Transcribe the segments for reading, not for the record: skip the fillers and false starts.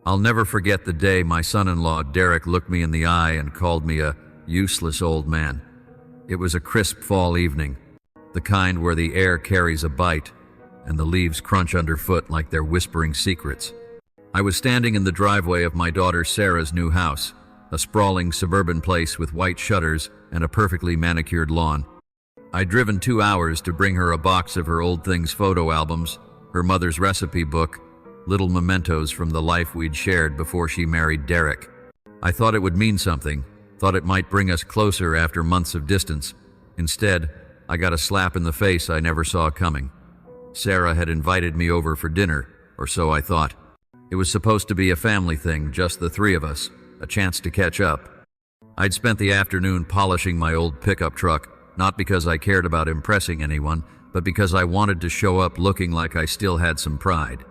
I'll never forget the day my son-in-law Derek looked me in the eye and called me a useless old man. It was a crisp fall evening, the kind where the air carries a bite and the leaves crunch underfoot like they're whispering secrets. I was standing in the driveway of my daughter Sarah's new house, a sprawling suburban place with white shutters and a perfectly manicured lawn. I'd driven 2 hours to bring her a box of her old things photo albums, her mother's recipe book, little mementos from the life we'd shared before she married Derek. I thought it would mean something, thought it might bring us closer after months of distance. Instead, I got a slap in the face I never saw coming. Sarah had invited me over for dinner, or so I thought. It was supposed to be a family thing, just the three of us, a chance to catch up. I'd spent the afternoon polishing my old pickup truck, not because I cared about impressing anyone, but because I wanted to show up looking like I still had some pride.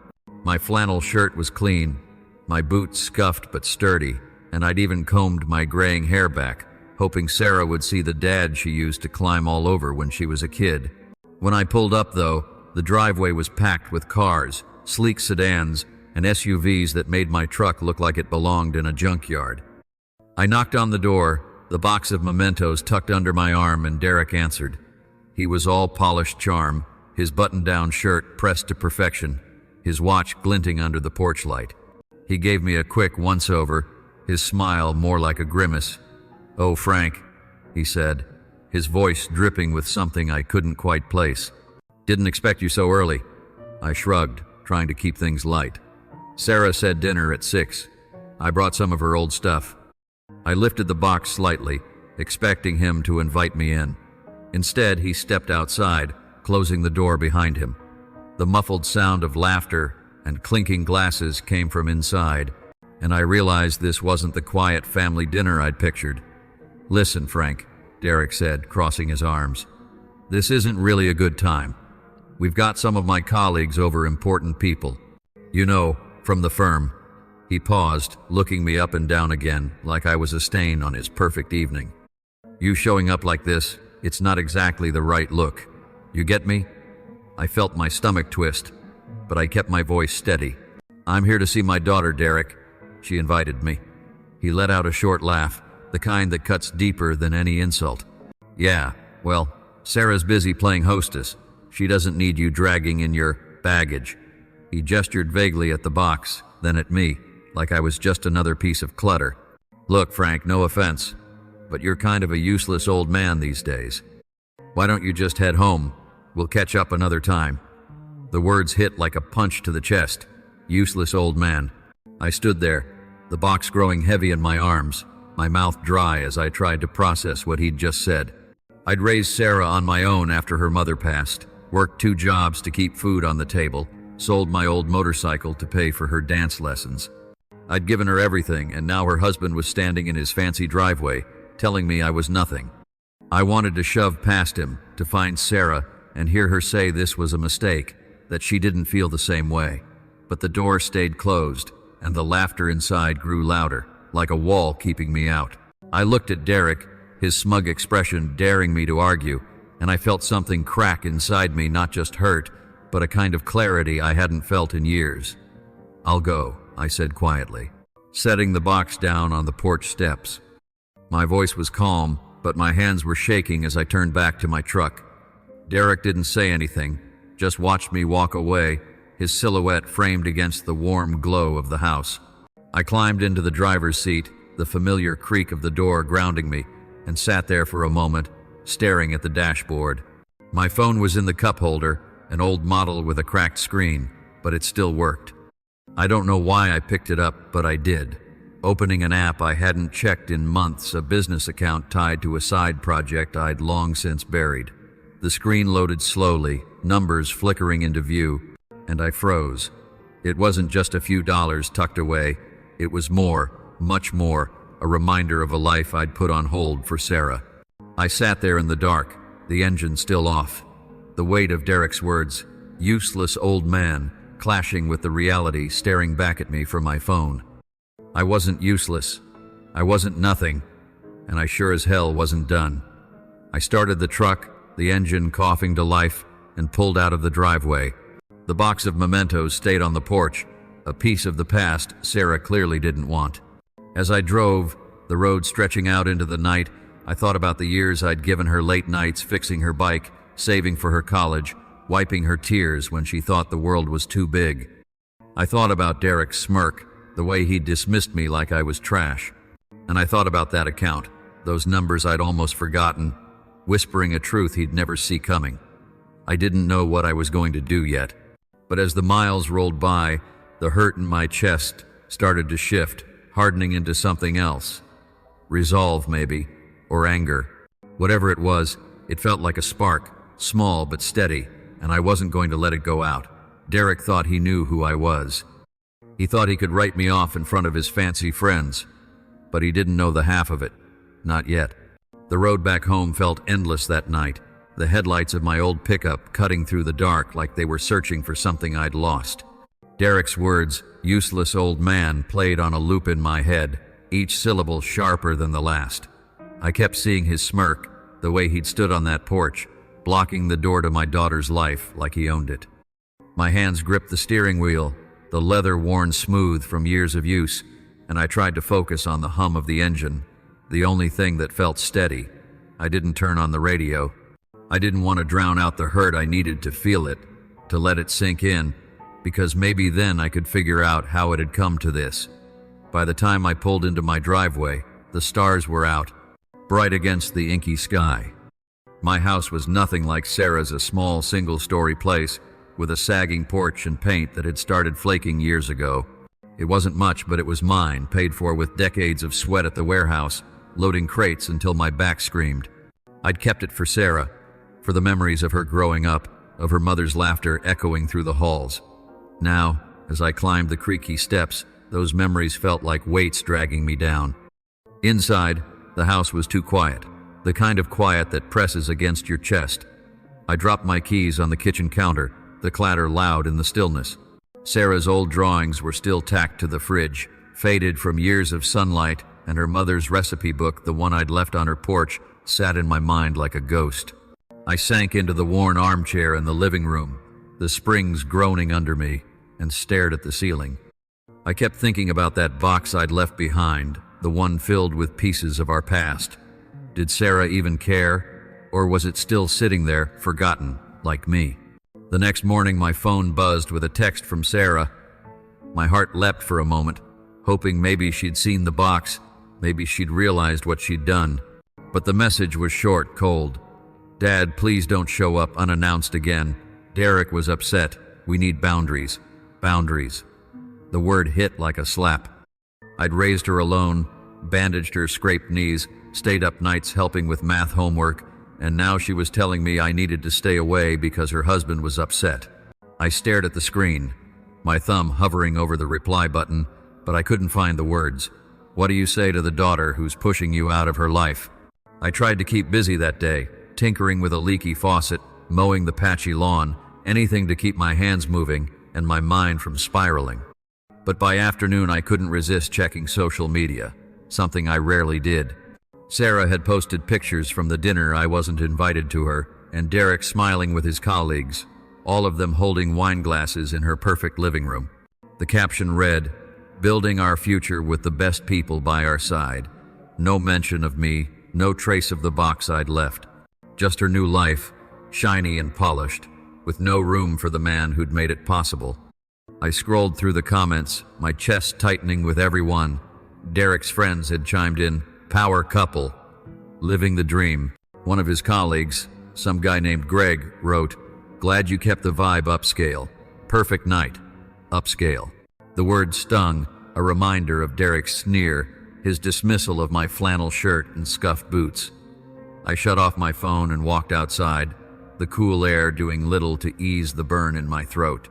My flannel shirt was clean, my boots scuffed but sturdy, and I'd even combed my graying hair back, hoping Sarah would see the dad she used to climb all over when she was a kid. When I pulled up, though, the driveway was packed with cars, sleek sedans, and SUVs that made my truck look like it belonged in a junkyard. I knocked on the door, the box of mementos tucked under my arm, and Derek answered. He was all polished charm, his button-down shirt pressed to perfection, his watch glinting under the porch light. He gave me a quick once-over, his smile more like a grimace. "Oh, Frank," he said, his voice dripping with something I couldn't quite place. "Didn't expect you so early." I shrugged, trying to keep things light. Sarah said dinner at 6. I brought some of her old stuff. I lifted the box slightly, expecting him to invite me in. Instead, he stepped outside, closing the door behind him. The muffled sound of laughter and clinking glasses came from inside, and I realized this wasn't the quiet family dinner I'd pictured. "Listen, Frank," Derek said, crossing his arms. "This isn't really a good time. We've got some of my colleagues over, important people. You know, from the firm." He paused, looking me up and down again, like I was a stain on his perfect evening. "You showing up like this, it's not exactly the right look. You get me?" I felt my stomach twist, but I kept my voice steady. "I'm here to see my daughter, Derek," she invited me. He let out a short laugh, the kind that cuts deeper than any insult. "Yeah, well, Sarah's busy playing hostess. She doesn't need you dragging in your baggage." He gestured vaguely at the box, then at me, like I was just another piece of clutter. "Look, Frank, no offense, but you're kind of a useless old man these days. Why don't you just head home? We'll catch up another time." The words hit like a punch to the chest. Useless old man. I stood there, the box growing heavy in my arms, my mouth dry as I tried to process what he'd just said. I'd raised Sarah on my own after her mother passed, worked 2 jobs to keep food on the table, sold my old motorcycle to pay for her dance lessons. I'd given her everything, and now her husband was standing in his fancy driveway, telling me I was nothing. I wanted to shove past him, to find Sarah, and hear her say this was a mistake, that she didn't feel the same way. But the door stayed closed, and the laughter inside grew louder, like a wall keeping me out. I looked at Derek, his smug expression daring me to argue, and I felt something crack inside me, not just hurt, but a kind of clarity I hadn't felt in years. "I'll go," I said quietly, setting the box down on the porch steps. My voice was calm, but my hands were shaking as I turned back to my truck. Derek didn't say anything, just watched me walk away, his silhouette framed against the warm glow of the house. I climbed into the driver's seat, the familiar creak of the door grounding me, and sat there for a moment, staring at the dashboard. My phone was in the cup holder, an old model with a cracked screen, but it still worked. I don't know why I picked it up, but I did. Opening an app I hadn't checked in months, a business account tied to a side project I'd long since buried. The screen loaded slowly, numbers flickering into view, and I froze. It wasn't just a few dollars tucked away. It was more, much more, a reminder of a life I'd put on hold for Sarah. I sat there in the dark, the engine still off. The weight of Derek's words, "useless old man," clashing with the reality staring back at me from my phone. I wasn't useless. I wasn't nothing. And I sure as hell wasn't done. I started the truck, the engine coughing to life, and pulled out of the driveway. The box of mementos stayed on the porch, a piece of the past Sarah clearly didn't want. As I drove, the road stretching out into the night, I thought about the years I'd given her late nights fixing her bike, saving for her college, wiping her tears when she thought the world was too big. I thought about Derek's smirk, the way he dismissed me like I was trash. And I thought about that account, those numbers I'd almost forgotten, whispering a truth he'd never see coming. I didn't know what I was going to do yet, but as the miles rolled by, the hurt in my chest started to shift, hardening into something else. Resolve, maybe, or anger. Whatever it was, it felt like a spark, small but steady, and I wasn't going to let it go out. Derek thought he knew who I was. He thought he could write me off in front of his fancy friends, but he didn't know the half of it. Not yet. The road back home felt endless that night, the headlights of my old pickup cutting through the dark like they were searching for something I'd lost. Derek's words, "useless old man," played on a loop in my head, each syllable sharper than the last. I kept seeing his smirk, the way he'd stood on that porch, blocking the door to my daughter's life like he owned it. My hands gripped the steering wheel, the leather worn smooth from years of use, and I tried to focus on the hum of the engine, the only thing that felt steady. I didn't turn on the radio. I didn't want to drown out the hurt. I needed to feel it, to let it sink in, because maybe then I could figure out how it had come to this. By the time I pulled into my driveway, the stars were out, bright against the inky sky. My house was nothing like Sarah's, a small single-story place with a sagging porch and paint that had started flaking years ago. It wasn't much, but it was mine, paid for with decades of sweat at the warehouse, loading crates until my back screamed. I'd kept it for Sarah, for the memories of her growing up, of her mother's laughter echoing through the halls. Now, as I climbed the creaky steps, those memories felt like weights dragging me down. Inside, the house was too quiet, the kind of quiet that presses against your chest. I dropped my keys on the kitchen counter, the clatter loud in the stillness. Sarah's old drawings were still tacked to the fridge, faded from years of sunlight, and her mother's recipe book, the one I'd left on her porch, sat in my mind like a ghost. I sank into the worn armchair in the living room, the springs groaning under me, and stared at the ceiling. I kept thinking about that box I'd left behind, the one filled with pieces of our past. Did Sarah even care, or was it still sitting there, forgotten, like me? The next morning, my phone buzzed with a text from Sarah. My heart leapt for a moment, hoping maybe she'd seen the box, maybe she'd realized what she'd done. But the message was short, cold. "Dad, please don't show up unannounced again. Derek was upset. We need boundaries. Boundaries." The word hit like a slap. I'd raised her alone, bandaged her scraped knees, stayed up nights helping with math homework, and now she was telling me I needed to stay away because her husband was upset. I stared at the screen, my thumb hovering over the reply button, but I couldn't find the words. What do you say to the daughter who's pushing you out of her life? I tried to keep busy that day, tinkering with a leaky faucet, mowing the patchy lawn, anything to keep my hands moving and my mind from spiraling. But by afternoon, I couldn't resist checking social media, something I rarely did. Sarah had posted pictures from the dinner I wasn't invited to her, and Derek smiling with his colleagues, all of them holding wine glasses in her perfect living room. The caption read, "Building our future with the best people by our side." No mention of me, no trace of the box I'd left. Just her new life, shiny and polished, with no room for the man who'd made it possible. I scrolled through the comments, my chest tightening with every one. Derek's friends had chimed in, "Power couple, living the dream." One of his colleagues, some guy named Greg, wrote, "Glad you kept the vibe upscale. Perfect night. Upscale." The word stung, a reminder of Derek's sneer, his dismissal of my flannel shirt and scuffed boots. I shut off my phone and walked outside, the cool air doing little to ease the burn in my throat.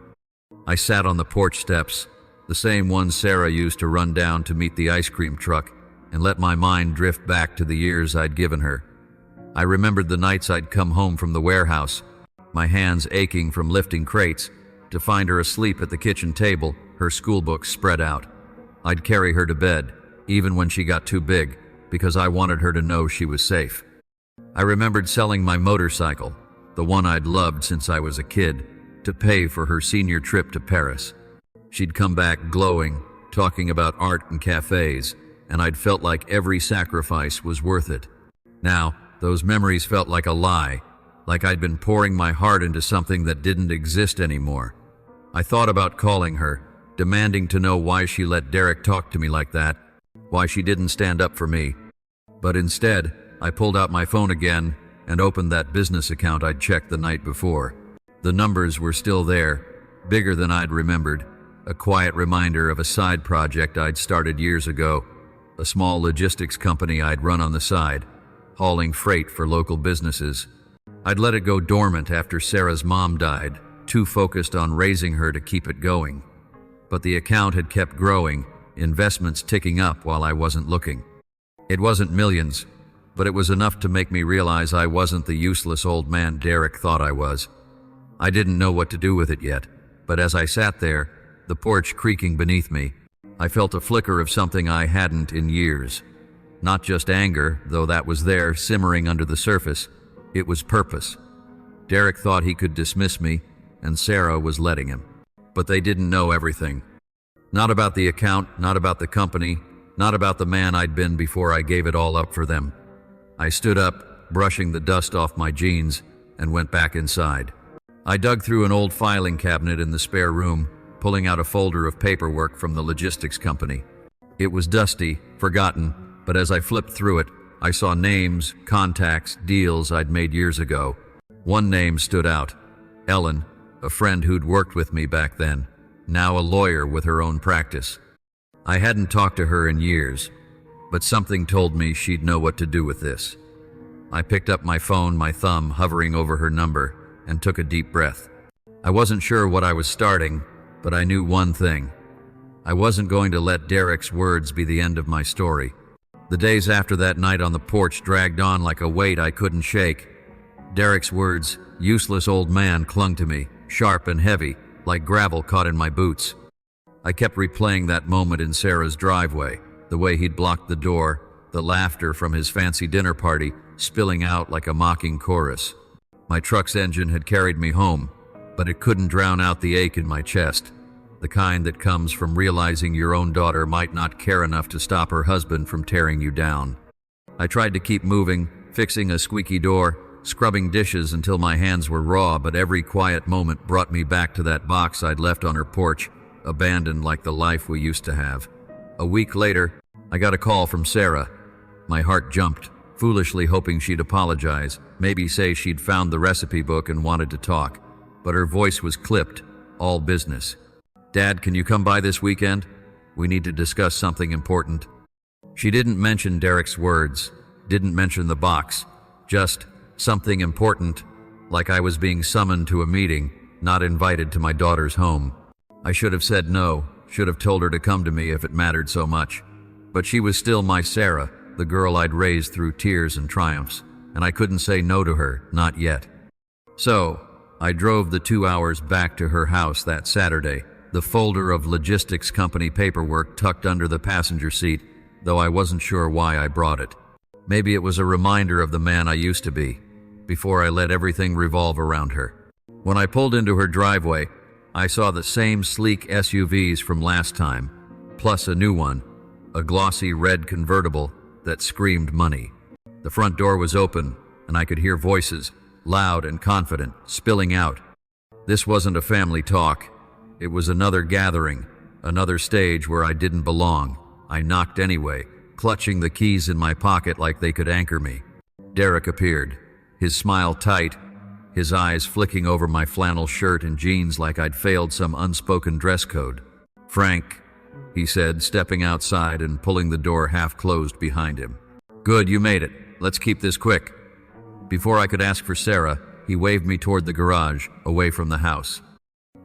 I sat on the porch steps, the same one Sarah used to run down to meet the ice cream truck, and let my mind drift back to the years I'd given her. I remembered the nights I'd come home from the warehouse, my hands aching from lifting crates, to find her asleep at the kitchen table, her schoolbooks spread out. I'd carry her to bed, even when she got too big, because I wanted her to know she was safe. I remembered selling my motorcycle, the one I'd loved since I was a kid, to pay for her senior trip to Paris. She'd come back glowing, talking about art and cafes, and I'd felt like every sacrifice was worth it. Now, those memories felt like a lie, like I'd been pouring my heart into something that didn't exist anymore. I thought about calling her, demanding to know why she let Derek talk to me like that, why she didn't stand up for me. But instead, I pulled out my phone again and opened that business account I'd checked the night before. The numbers were still there, bigger than I'd remembered, a quiet reminder of a side project I'd started years ago, a small logistics company I'd run on the side, hauling freight for local businesses. I'd let it go dormant after Sarah's mom died, too focused on raising her to keep it going. But the account had kept growing, investments ticking up while I wasn't looking. It wasn't millions, but it was enough to make me realize I wasn't the useless old man Derek thought I was. I didn't know what to do with it yet, but as I sat there, the porch creaking beneath me, I felt a flicker of something I hadn't in years. Not just anger, though that was there, simmering under the surface. It was purpose. Derek thought he could dismiss me, and Sarah was letting him. But they didn't know everything. Not about the account, not about the company, not about the man I'd been before I gave it all up for them. I stood up, brushing the dust off my jeans, and went back inside. I dug through an old filing cabinet in the spare room, pulling out a folder of paperwork from the logistics company. It was dusty, forgotten, but as I flipped through it, I saw names, contacts, deals I'd made years ago. One name stood out. Ellen, a friend who'd worked with me back then, now a lawyer with her own practice. I hadn't talked to her in years, but something told me she'd know what to do with this. I picked up my phone, my thumb hovering over her number, and took a deep breath. I wasn't sure what I was starting, but I knew one thing. I wasn't going to let Derek's words be the end of my story. The days after that night on the porch dragged on like a weight I couldn't shake. Derek's words, useless old man, clung to me, sharp and heavy, like gravel caught in my boots. I kept replaying that moment in Sarah's driveway, the way he'd blocked the door, the laughter from his fancy dinner party spilling out like a mocking chorus. My truck's engine had carried me home, but it couldn't drown out the ache in my chest, the kind that comes from realizing your own daughter might not care enough to stop her husband from tearing you down. I tried to keep moving, fixing a squeaky door, scrubbing dishes until my hands were raw, but every quiet moment brought me back to that box I'd left on her porch, abandoned like the life we used to have. A week later, I got a call from Sarah. My heart jumped, foolishly hoping she'd apologize, maybe say she'd found the recipe book and wanted to talk. But her voice was clipped, all business. "Dad, can you come by this weekend? We need to discuss something important." She didn't mention Derek's words, didn't mention the box, just something important, like I was being summoned to a meeting, not invited to my daughter's home. I should have said no, should have told her to come to me if it mattered so much. But she was still my Sarah, the girl I'd raised through tears and triumphs, and I couldn't say no to her, not yet. So, I drove the 2 hours back to her house that Saturday, the folder of logistics company paperwork tucked under the passenger seat, though I wasn't sure why I brought it. Maybe it was a reminder of the man I used to be, before I let everything revolve around her. When I pulled into her driveway, I saw the same sleek SUVs from last time, plus a new one, a glossy red convertible that screamed money. The front door was open, and I could hear voices, loud and confident, spilling out. This wasn't a family talk. It was another gathering, another stage where I didn't belong. I knocked anyway, clutching the keys in my pocket like they could anchor me. Derek appeared, his smile tight, his eyes flicking over my flannel shirt and jeans like I'd failed some unspoken dress code. "Frank," he said, stepping outside and pulling the door half closed behind him. "Good, you made it. Let's keep this quick." Before I could ask for Sarah, he waved me toward the garage, away from the house.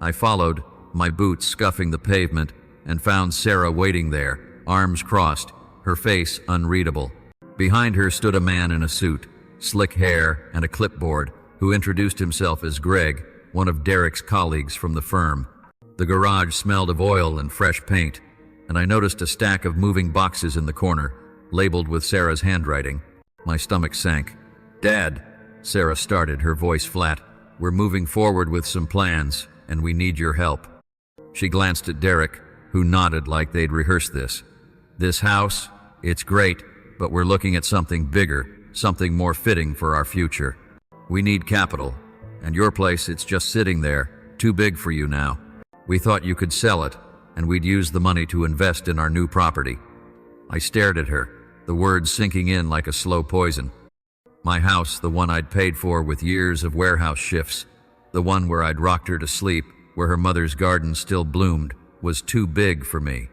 I followed, my boots scuffing the pavement, and found Sarah waiting there, arms crossed, her face unreadable. Behind her stood a man in a suit, slick hair and a clipboard, who introduced himself as Greg, one of Derek's colleagues from the firm. The garage smelled of oil and fresh paint, and I noticed a stack of moving boxes in the corner, labeled with Sarah's handwriting. My stomach sank. "Dad," Sarah started, her voice flat, "we're moving forward with some plans, and we need your help." She glanced at Derek, who nodded like they'd rehearsed this. "This house, it's great, but we're looking at something bigger, something more fitting for our future. We need capital, and your place, it's just sitting there, too big for you now. We thought you could sell it, and we'd use the money to invest in our new property." I stared at her, the words sinking in like a slow poison. My house, the one I'd paid for with years of warehouse shifts, the one where I'd rocked her to sleep, where her mother's garden still bloomed, was too big for me.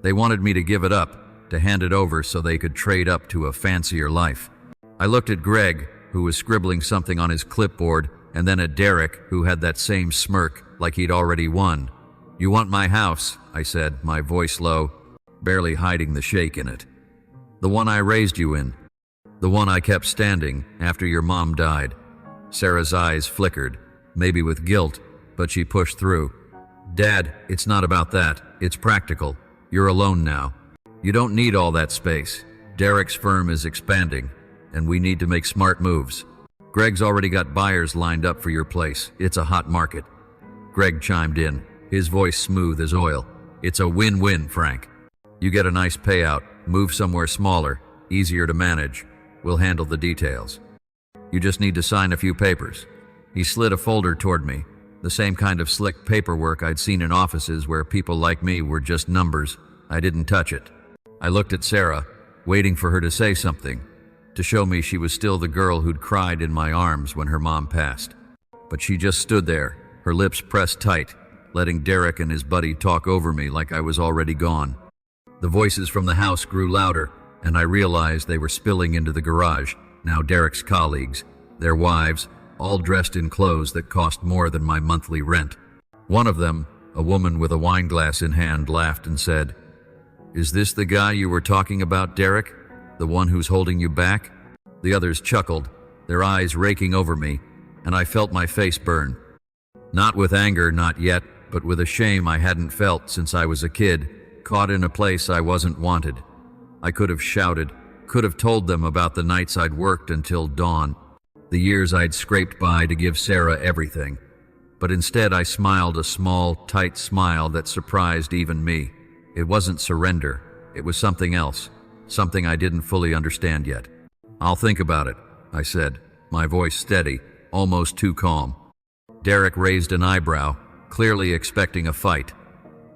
They wanted me to give it up, to hand it over so they could trade up to a fancier life. I looked at Greg, who was scribbling something on his clipboard, and then at Derek, who had that same smirk, like he'd already won. "You want my house," I said, my voice low, barely hiding the shake in it. "The one I raised you in. The one I kept standing after your mom died." Sarah's eyes flickered, maybe with guilt, but she pushed through. "Dad, it's not about that. It's practical. You're alone now. You don't need all that space. Derek's firm is expanding, and we need to make smart moves. Greg's already got buyers lined up for your place. It's a hot market." Greg chimed in, his voice smooth as oil. "It's a win-win, Frank. You get a nice payout, move somewhere smaller, easier to manage. We'll handle the details. You just need to sign a few papers." He slid a folder toward me, the same kind of slick paperwork I'd seen in offices where people like me were just numbers. I didn't touch it. I looked at Sarah, waiting for her to say something, to show me she was still the girl who'd cried in my arms when her mom passed. But she just stood there, her lips pressed tight, letting Derek and his buddy talk over me like I was already gone. The voices from the house grew louder, and I realized they were spilling into the garage, now Derek's colleagues, their wives, all dressed in clothes that cost more than my monthly rent. One of them, a woman with a wine glass in hand, laughed and said, "Is this the guy you were talking about, Derek? The one who's holding you back?" The others chuckled, their eyes raking over me, and I felt my face burn. Not with anger, not yet, but with a shame I hadn't felt since I was a kid, caught in a place I wasn't wanted. I could have shouted, could have told them about the nights I'd worked until dawn, the years I'd scraped by to give Sarah everything. But instead I smiled a small, tight smile that surprised even me. It wasn't surrender, it was something else, something I didn't fully understand yet. "I'll think about it," I said, my voice steady, almost too calm. Derek raised an eyebrow, clearly expecting a fight.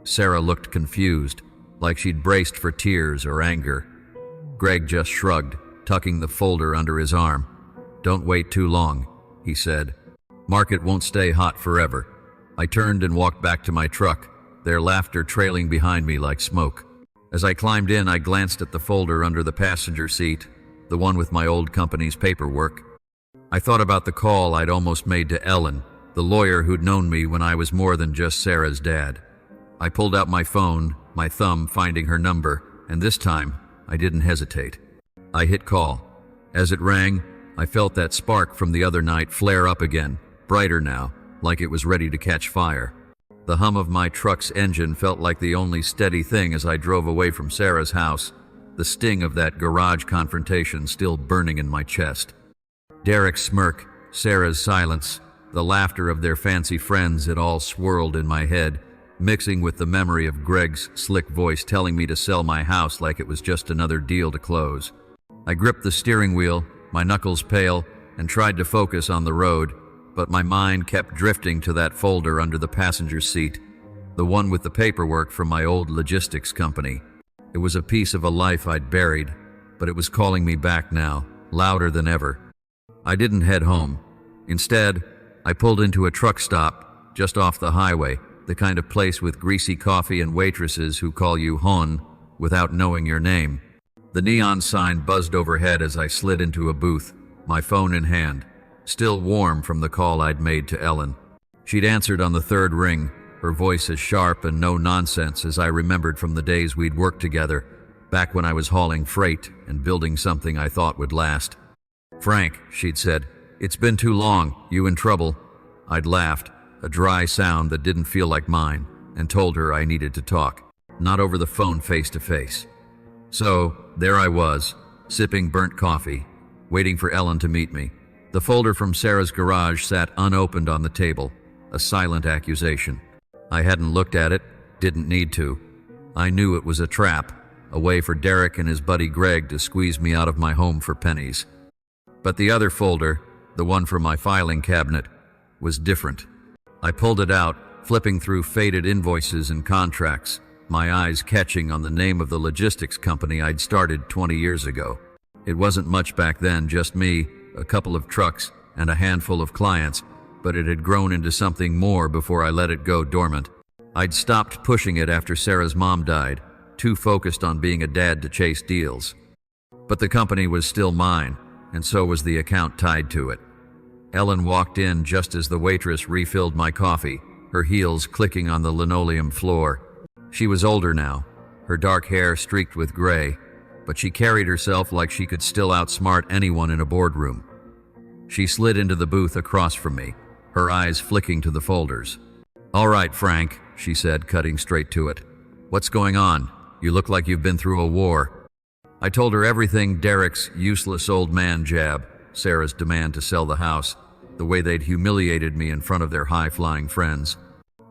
Sarah looked confused, like she'd braced for tears or anger. Greg just shrugged, tucking the folder under his arm. "Don't wait too long," he said. "Market won't stay hot forever." I turned and walked back to my truck, their laughter trailing behind me like smoke. As I climbed in, I glanced at the folder under the passenger seat, the one with my old company's paperwork. I thought about the call I'd almost made to Ellen, the lawyer who'd known me when I was more than just Sarah's dad. I pulled out my phone, my thumb finding her number, and this time, I didn't hesitate. I hit call. As it rang, I felt that spark from the other night flare up again, brighter now, like it was ready to catch fire. The hum of my truck's engine felt like the only steady thing as I drove away from Sarah's house, the sting of that garage confrontation still burning in my chest. Derek's smirk, Sarah's silence, the laughter of their fancy friends, it all swirled in my head, mixing with the memory of Greg's slick voice telling me to sell my house like it was just another deal to close. I gripped the steering wheel, my knuckles pale, and tried to focus on the road, but my mind kept drifting to that folder under the passenger seat, the one with the paperwork from my old logistics company. It was a piece of a life I'd buried, but it was calling me back now, louder than ever. I didn't head home. Instead, I pulled into a truck stop just off the highway, the kind of place with greasy coffee and waitresses who call you hon without knowing your name. The neon sign buzzed overhead as I slid into a booth, my phone in hand, still warm from the call I'd made to Ellen. She'd answered on the third ring, her voice as sharp and no-nonsense as I remembered from the days we'd worked together, back when I was hauling freight and building something I thought would last. "Frank," she'd said, "it's been too long. You in trouble?" I'd laughed, a dry sound that didn't feel like mine, and told her I needed to talk, not over the phone face to face. So, there I was, sipping burnt coffee, waiting for Ellen to meet me. The folder from Sarah's garage sat unopened on the table, a silent accusation. I hadn't looked at it, didn't need to. I knew it was a trap, a way for Derek and his buddy Greg to squeeze me out of my home for pennies. But the other folder, the one from my filing cabinet, was different. I pulled it out, flipping through faded invoices and contracts, my eyes catching on the name of the logistics company I'd started 20 years ago. It wasn't much back then, just me, a couple of trucks, and a handful of clients, but it had grown into something more before I let it go dormant. I'd stopped pushing it after Sarah's mom died, too focused on being a dad to chase deals. But the company was still mine, and so was the account tied to it. Ellen walked in just as the waitress refilled my coffee, her heels clicking on the linoleum floor. She was older now, her dark hair streaked with gray, but she carried herself like she could still outsmart anyone in a boardroom. She slid into the booth across from me, her eyes flicking to the folders. "All right, Frank," she said, cutting straight to it. "What's going on? You look like you've been through a war." I told her everything: Derek's useless old man jab, Sarah's demand to sell the house, the way they'd humiliated me in front of their high-flying friends.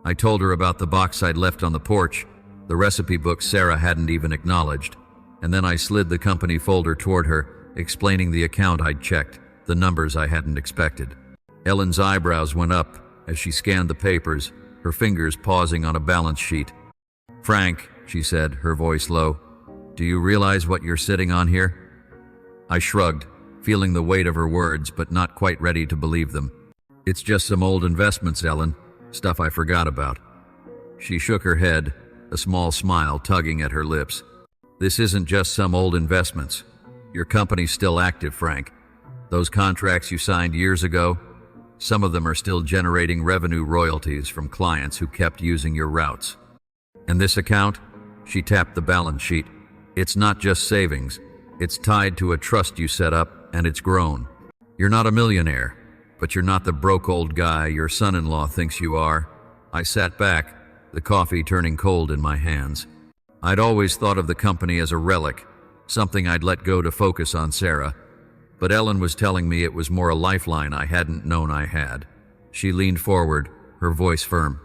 I told her about the box I'd left on the porch, the recipe book Sarah hadn't even acknowledged, and then I slid the company folder toward her, explaining the account I'd checked, the numbers I hadn't expected. Ellen's eyebrows went up as she scanned the papers, her fingers pausing on a balance sheet. "Frank," she said, her voice low, "do you realize what you're sitting on here?" I shrugged, feeling the weight of her words, but not quite ready to believe them. "It's just some old investments, Ellen. Stuff I forgot about." She shook her head, a small smile tugging at her lips. "This isn't just some old investments. Your company's still active, Frank. Those contracts you signed years ago, some of them are still generating revenue royalties from clients who kept using your routes. And this account," she tapped the balance sheet, "it's not just savings. It's tied to a trust you set up, and it's grown. You're not a millionaire, but you're not the broke old guy your son-in-law thinks you are." I sat back, the coffee turning cold in my hands. I'd always thought of the company as a relic, something I'd let go to focus on Sarah. But Ellen was telling me it was more a lifeline I hadn't known I had. She leaned forward, her voice firm.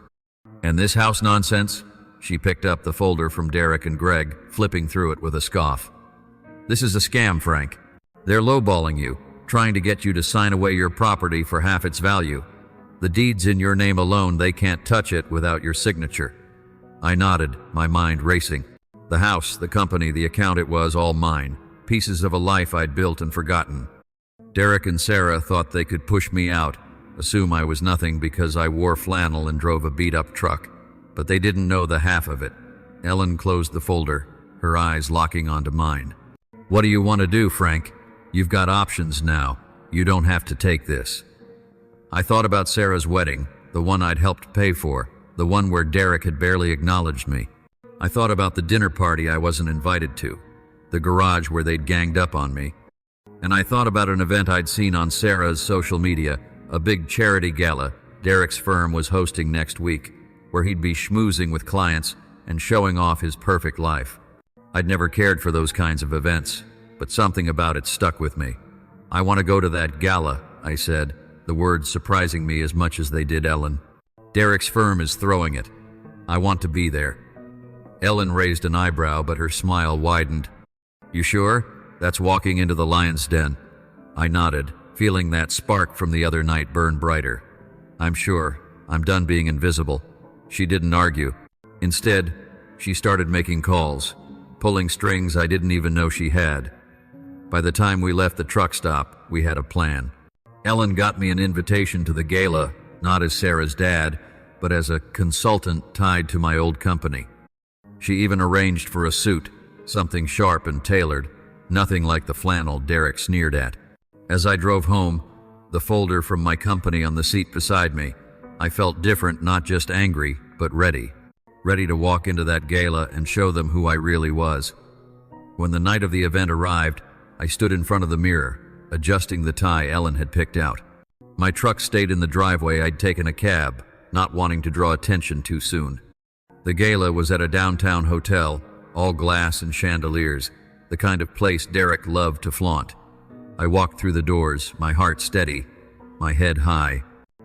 "And this house nonsense?" She picked up the folder from Derek and Greg, flipping through it with a scoff. "This is a scam, Frank. They're lowballing you, trying to get you to sign away your property for half its value. The deed's in your name alone, they can't touch it without your signature." I nodded, my mind racing. The house, the company, the account, it was all mine, pieces of a life I'd built and forgotten. Derek and Sarah thought they could push me out, assume I was nothing because I wore flannel and drove a beat-up truck, but they didn't know the half of it. Ellen closed the folder, her eyes locking onto mine. "What do you want to do, Frank? You've got options now. You don't have to take this." I thought about Sarah's wedding, the one I'd helped pay for, the one where Derek had barely acknowledged me. I thought about the dinner party I wasn't invited to, the garage where they'd ganged up on me. And I thought about an event I'd seen on Sarah's social media, a big charity gala Derek's firm was hosting next week, where he'd be schmoozing with clients and showing off his perfect life. I'd never cared for those kinds of events, but something about it stuck with me. "I want to go to that gala," I said, the words surprising me as much as they did Ellen. "Derek's firm is throwing it. I want to be there." Ellen raised an eyebrow, but her smile widened. "You sure? That's walking into the lion's den." I nodded, feeling that spark from the other night burn brighter. "I'm sure. I'm done being invisible." She didn't argue. Instead, she started making calls, pulling strings I didn't even know she had. By the time we left the truck stop, we had a plan. Ellen got me an invitation to the gala, not as Sarah's dad, but as a consultant tied to my old company. She even arranged for a suit, something sharp and tailored, nothing like the flannel Derek sneered at. As I drove home, the folder from my company on the seat beside me, I felt different, not just angry, but ready. Ready to walk into that gala and show them who I really was. When the night of the event arrived, I stood in front of the mirror, adjusting the tie Ellen had picked out. My truck stayed in the driveway. I'd taken a cab, not wanting to draw attention too soon. The gala was at a downtown hotel, all glass and chandeliers, the kind of place Derek loved to flaunt. I walked through the doors, my heart steady, my head high.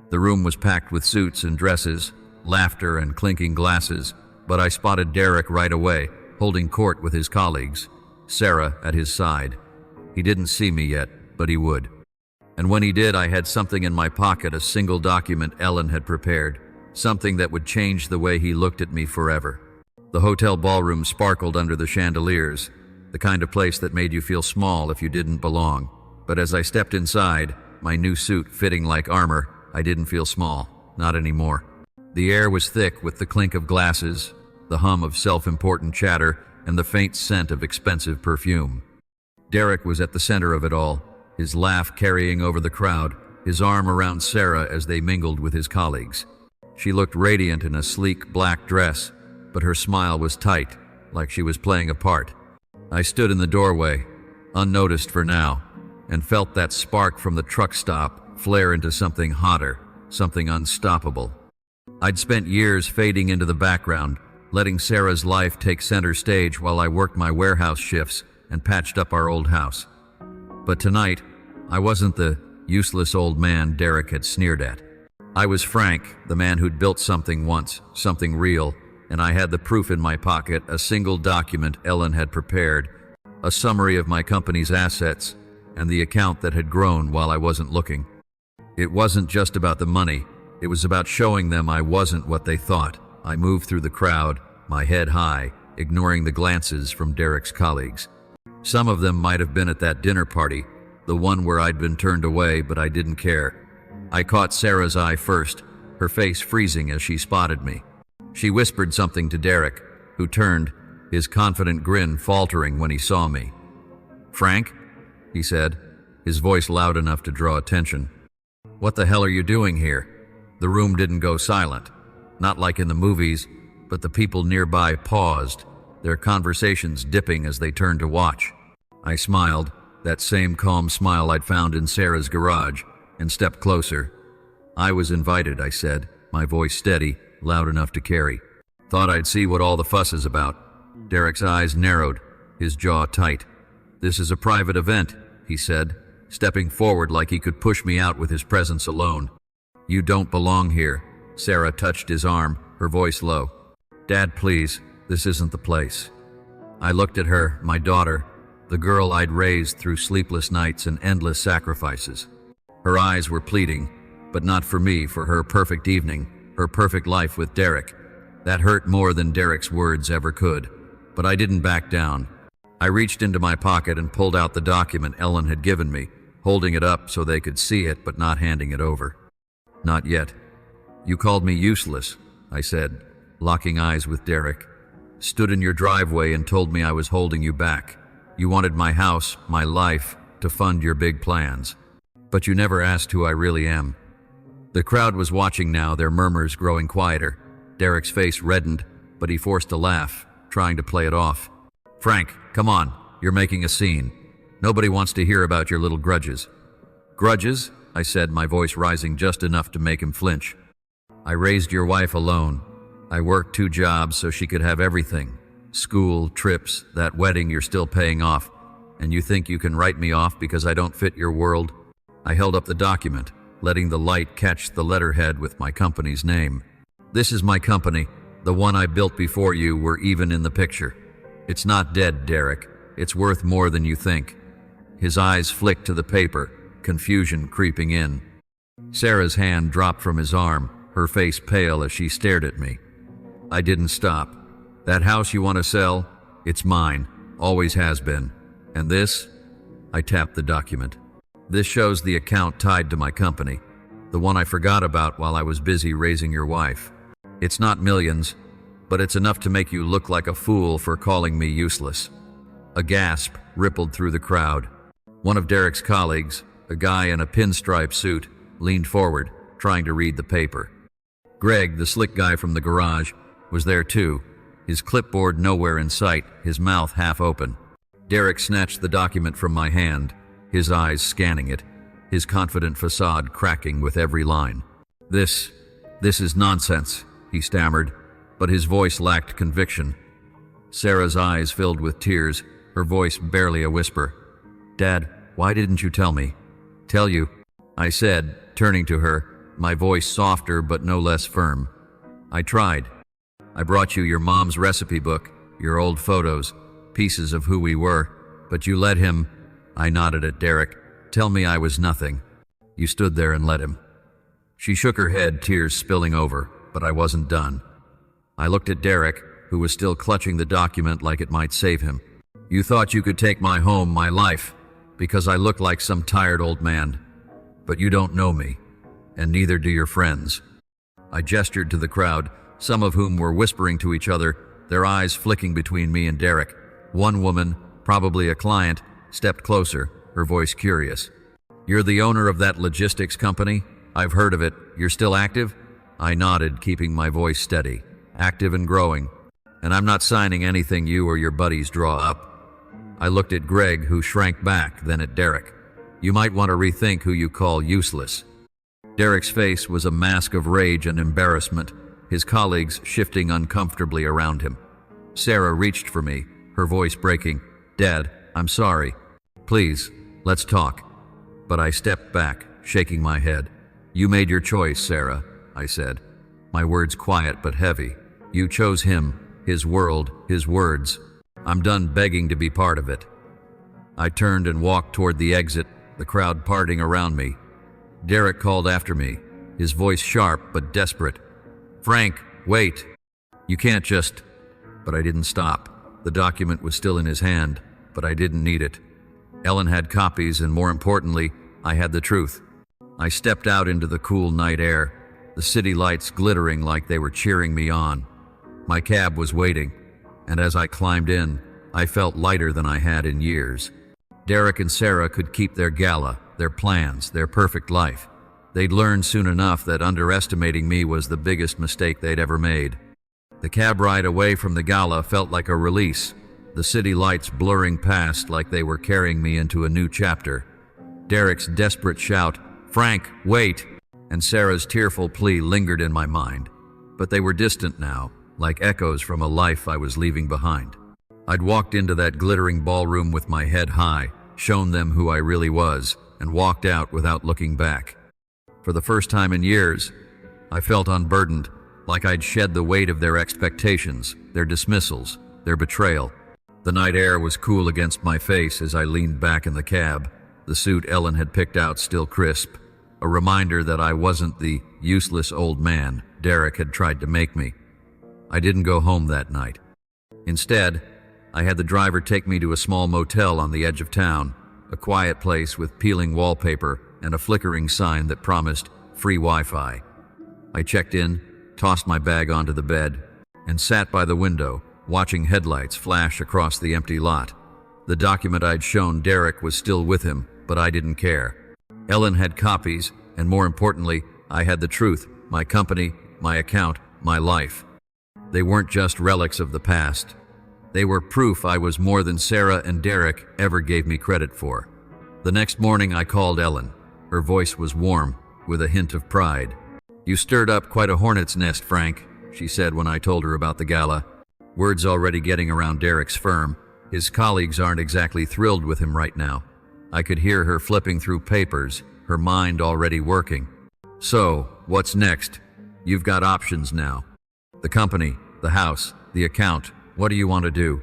The room was packed with suits and dresses, laughter, and clinking glasses, but I spotted Derek right away, holding court with his colleagues, Sarah at his side. He didn't see me yet, but he would. And when he did, I had something in my pocket, a single document Ellen had prepared, something that would change the way he looked at me forever. The hotel ballroom sparkled under the chandeliers, the kind of place that made you feel small if you didn't belong. But as I stepped inside, my new suit fitting like armor, I didn't feel small, not anymore. The air was thick with the clink of glasses, the hum of self-important chatter, and the faint scent of expensive perfume. Derek was at the center of it all, his laugh carrying over the crowd, his arm around Sarah as they mingled with his colleagues. She looked radiant in a sleek black dress, but her smile was tight, like she was playing a part. I stood in the doorway, unnoticed for now, and felt that spark from the truck stop flare into something hotter, something unstoppable. I'd spent years fading into the background, letting Sarah's life take center stage while I worked my warehouse shifts and patched up our old house. But tonight, I wasn't the useless old man Derek had sneered at. I was Frank, the man who'd built something once, something real, and I had the proof in my pocket, a single document Ellen had prepared, a summary of my company's assets, and the account that had grown while I wasn't looking. It wasn't just about the money, it was about showing them I wasn't what they thought. I moved through the crowd, my head high, ignoring the glances from Derek's colleagues. Some of them might have been at that dinner party, the one where I'd been turned away, but I didn't care. I caught Sarah's eye first, her face freezing as she spotted me. She whispered something to Derek, who turned, his confident grin faltering when he saw me. "Frank?" he said, his voice loud enough to draw attention. "What the hell are you doing here?" The room didn't go silent, not like in the movies, but the people nearby paused, their conversations dipping as they turned to watch. I smiled, that same calm smile I'd found in Sarah's garage, and stepped closer. "I was invited," I said, my voice steady, loud enough to carry. "Thought I'd see what all the fuss is about." Derek's eyes narrowed, his jaw tight. "This is a private event," he said, stepping forward like he could push me out with his presence alone. "You don't belong here." Sarah touched his arm, her voice low. "Dad, please, this isn't the place." I looked at her, my daughter, the girl I'd raised through sleepless nights and endless sacrifices. Her eyes were pleading, but not for me, for her perfect evening, her perfect life with Derek. That hurt more than Derek's words ever could, but I didn't back down. I reached into my pocket and pulled out the document Ellen had given me, holding it up so they could see it but not handing it over. "Not yet." "You called me useless," I said, locking eyes with Derek. "Stood in your driveway and told me I was holding you back. You wanted my house, my life, to fund your big plans. But you never asked who I really am." The crowd was watching now, their murmurs growing quieter. Derek's face reddened, but he forced a laugh, trying to play it off. "Frank, come on, you're making a scene. Nobody wants to hear about your little grudges." "Grudges?" I said, my voice rising just enough to make him flinch. "I raised your wife alone. I worked 2 jobs so she could have everything. School, trips, that wedding you're still paying off. And you think you can write me off because I don't fit your world?" I held up the document, letting the light catch the letterhead with my company's name. "This is my company, the one I built before you were even in the picture. It's not dead, Derek. It's worth more than you think." His eyes flicked to the paper, confusion creeping in. Sarah's hand dropped from his arm, her face pale as she stared at me. I didn't stop. "That house you want to sell? It's mine, always has been. And this?" I tapped the document. "This shows the account tied to my company, the one I forgot about while I was busy raising your wife. It's not millions, but it's enough to make you look like a fool for calling me useless." A gasp rippled through the crowd. One of Derek's colleagues, a guy in a pinstripe suit, leaned forward, trying to read the paper. Greg, the slick guy from the garage, was there too, his clipboard nowhere in sight, his mouth half open. Derek snatched the document from my hand, his eyes scanning it, his confident facade cracking with every line. This is nonsense," he stammered, but his voice lacked conviction. Sarah's eyes filled with tears, her voice barely a whisper. "Dad, why didn't you tell me?" "Tell you?" I said, turning to her, my voice softer but no less firm. I tried. I brought you your mom's recipe book, your old photos, pieces of who we were, but you let him, I nodded at Derek, tell me I was nothing. You stood there and let him. She shook her head, tears spilling over, but I wasn't done. I looked at Derek, who was still clutching the document like it might save him. You thought you could take my home, my life, because I look like some tired old man. But you don't know me, and neither do your friends. I gestured to the crowd, some of whom were whispering to each other, their eyes flicking between me and Derek. One woman, probably a client, stepped closer, her voice curious. You're the owner of that logistics company? I've heard of it. You're still active? I nodded, keeping my voice steady. Active and growing. And I'm not signing anything you or your buddies draw up. I looked at Greg, who shrank back, then at Derek. You might want to rethink who you call useless. Derek's face was a mask of rage and embarrassment, his colleagues shifting uncomfortably around him. Sarah reached for me, her voice breaking. Dad, I'm sorry. Please, let's talk. But I stepped back, shaking my head. You made your choice, Sarah, I said. My words quiet but heavy. You chose him, his world, his words. I'm done begging to be part of it. I turned and walked toward the exit, the crowd parting around me. Derek called after me, his voice sharp but desperate. Frank, wait. You can't just... But I didn't stop. The document was still in his hand, but I didn't need it. Ellen had copies, and more importantly, I had the truth. I stepped out into the cool night air, the city lights glittering like they were cheering me on. My cab was waiting, and as I climbed in, I felt lighter than I had in years. Derek and Sarah could keep their gala, their plans, their perfect life. They'd learn soon enough that underestimating me was the biggest mistake they'd ever made. The cab ride away from the gala felt like a release, the city lights blurring past like they were carrying me into a new chapter. Derek's desperate shout, Frank, wait, and Sarah's tearful plea lingered in my mind. But they were distant now, like echoes from a life I was leaving behind. I'd walked into that glittering ballroom with my head high, shown them who I really was, and walked out without looking back. For the first time in years, I felt unburdened, like I'd shed the weight of their expectations, their dismissals, their betrayal. The night air was cool against my face as I leaned back in the cab, the suit Ellen had picked out still crisp, a reminder that I wasn't the useless old man Derek had tried to make me. I didn't go home that night. Instead, I had the driver take me to a small motel on the edge of town, a quiet place with peeling wallpaper and a flickering sign that promised free Wi-Fi. I checked in, tossed my bag onto the bed, and sat by the window, watching headlights flash across the empty lot. The document I'd shown Derek was still with him, but I didn't care. Ellen had copies, and more importantly, I had the truth, my company, my account, my life. They weren't just relics of the past. They were proof I was more than Sarah and Derek ever gave me credit for. The next morning I called Ellen. Her voice was warm, with a hint of pride. You stirred up quite a hornet's nest, Frank, she said when I told her about the gala. Word's already getting around Derek's firm. His colleagues aren't exactly thrilled with him right now. I could hear her flipping through papers, her mind already working. So, what's next? You've got options now. The company, the house, the account. What do you want to do?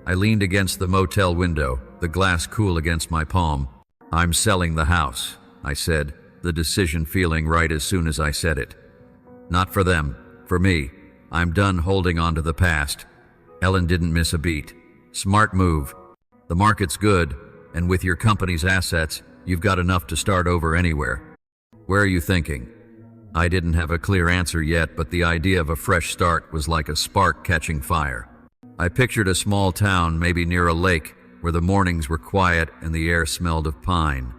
I leaned against the motel window, the glass cool against my palm. I'm selling the house, I said, the decision feeling right as soon as I said it. Not for them, for me. I'm done holding on to the past. Ellen didn't miss a beat. Smart move. The market's good, and with your company's assets, you've got enough to start over anywhere. Where are you thinking? I didn't have a clear answer yet, but the idea of a fresh start was like a spark catching fire. I pictured a small town, maybe near a lake, where the mornings were quiet and the air smelled of pine.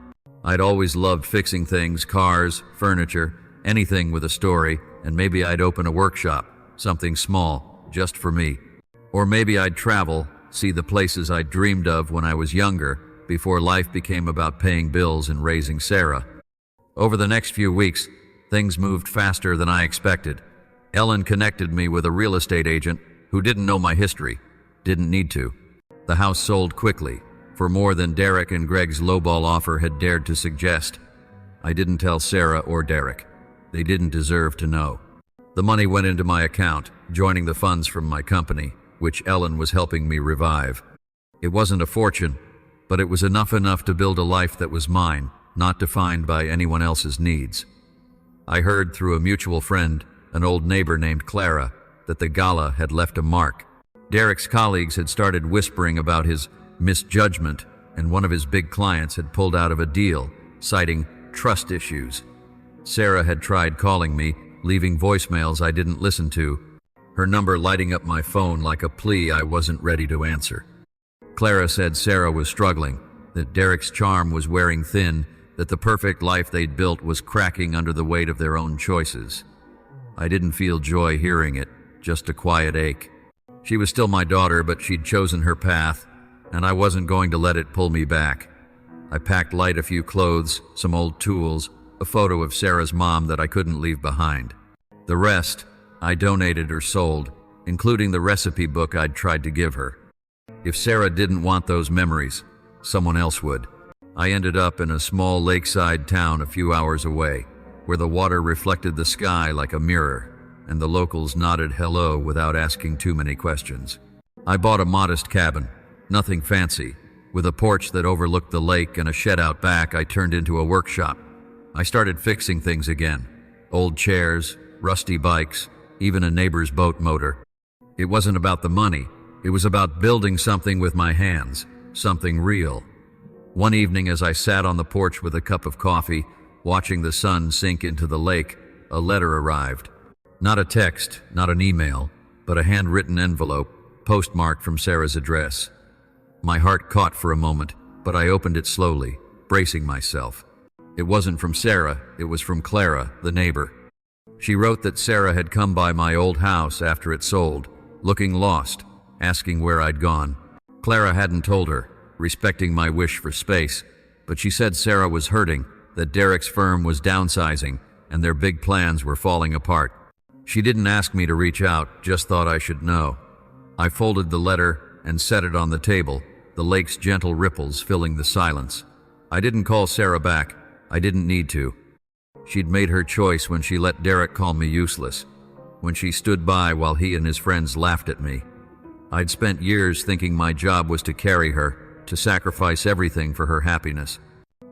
I'd always loved fixing things, cars, furniture, anything with a story, and maybe I'd open a workshop, something small, just for me. Or maybe I'd travel, see the places I'd dreamed of when I was younger, before life became about paying bills and raising Sarah. Over the next few weeks, things moved faster than I expected. Ellen connected me with a real estate agent who didn't know my history, didn't need to. The house sold quickly, for more than Derek and Greg's lowball offer had dared to suggest. I didn't tell Sarah or Derek. They didn't deserve to know. The money went into my account, joining the funds from my company, which Ellen was helping me revive. It wasn't a fortune, but it was enough to build a life that was mine, not defined by anyone else's needs. I heard through a mutual friend, an old neighbor named Clara, that the gala had left a mark. Derek's colleagues had started whispering about his misjudgment, and one of his big clients had pulled out of a deal, citing trust issues. Sarah had tried calling me, leaving voicemails I didn't listen to, her number lighting up my phone like a plea I wasn't ready to answer. Clara said Sarah was struggling, that Derek's charm was wearing thin, that the perfect life they'd built was cracking under the weight of their own choices. I didn't feel joy hearing it, just a quiet ache. She was still my daughter, but she'd chosen her path, and I wasn't going to let it pull me back. I packed light a few clothes, some old tools, a photo of Sarah's mom that I couldn't leave behind. The rest, I donated or sold, including the recipe book I'd tried to give her. If Sarah didn't want those memories, someone else would. I ended up in a small lakeside town a few hours away, where the water reflected the sky like a mirror, and the locals nodded hello without asking too many questions. I bought a modest cabin, nothing fancy. With a porch that overlooked the lake and a shed out back, I turned into a workshop. I started fixing things again. Old chairs, rusty bikes, even a neighbor's boat motor. It wasn't about the money. It was about building something with my hands, something real. One evening, as I sat on the porch with a cup of coffee, watching the sun sink into the lake, a letter arrived. Not a text, not an email, but a handwritten envelope, postmarked from Sarah's address. My heart caught for a moment, but I opened it slowly, bracing myself. It wasn't from Sarah, it was from Clara, the neighbor. She wrote that Sarah had come by my old house after it sold, looking lost, asking where I'd gone. Clara hadn't told her, respecting my wish for space, but she said Sarah was hurting, that Derek's firm was downsizing, and their big plans were falling apart. She didn't ask me to reach out, just thought I should know. I folded the letter and set it on the table, the lake's gentle ripples filling the silence. I didn't call Sarah back. I didn't need to. She'd made her choice when she let Derek call me useless, when she stood by while he and his friends laughed at me. I'd spent years thinking my job was to carry her, to sacrifice everything for her happiness.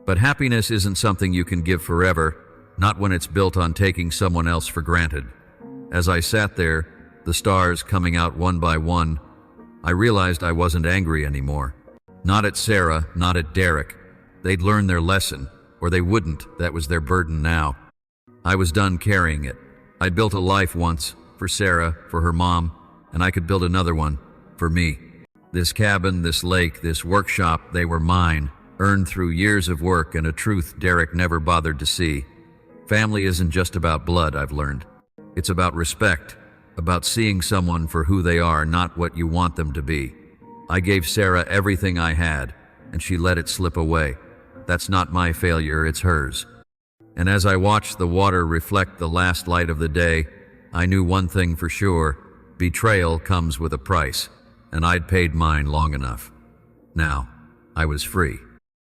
But happiness isn't something you can give forever, not when it's built on taking someone else for granted. As I sat there, the stars coming out one by one, I realized I wasn't angry anymore. Not at Sarah, not at Derek. They'd learned their lesson, or they wouldn't. That was their burden now. I was done carrying it. I'd built a life once, for Sarah, for her mom, and I could build another one, for me. This cabin, this lake, this workshop, they were mine, earned through years of work and a truth Derek never bothered to see. Family isn't just about blood, I've learned. It's about respect, about seeing someone for who they are, not what you want them to be. I gave Sarah everything I had, and she let it slip away. That's not my failure, it's hers. And as I watched the water reflect the last light of the day, I knew one thing for sure: betrayal comes with a price, and I'd paid mine long enough. Now, I was free.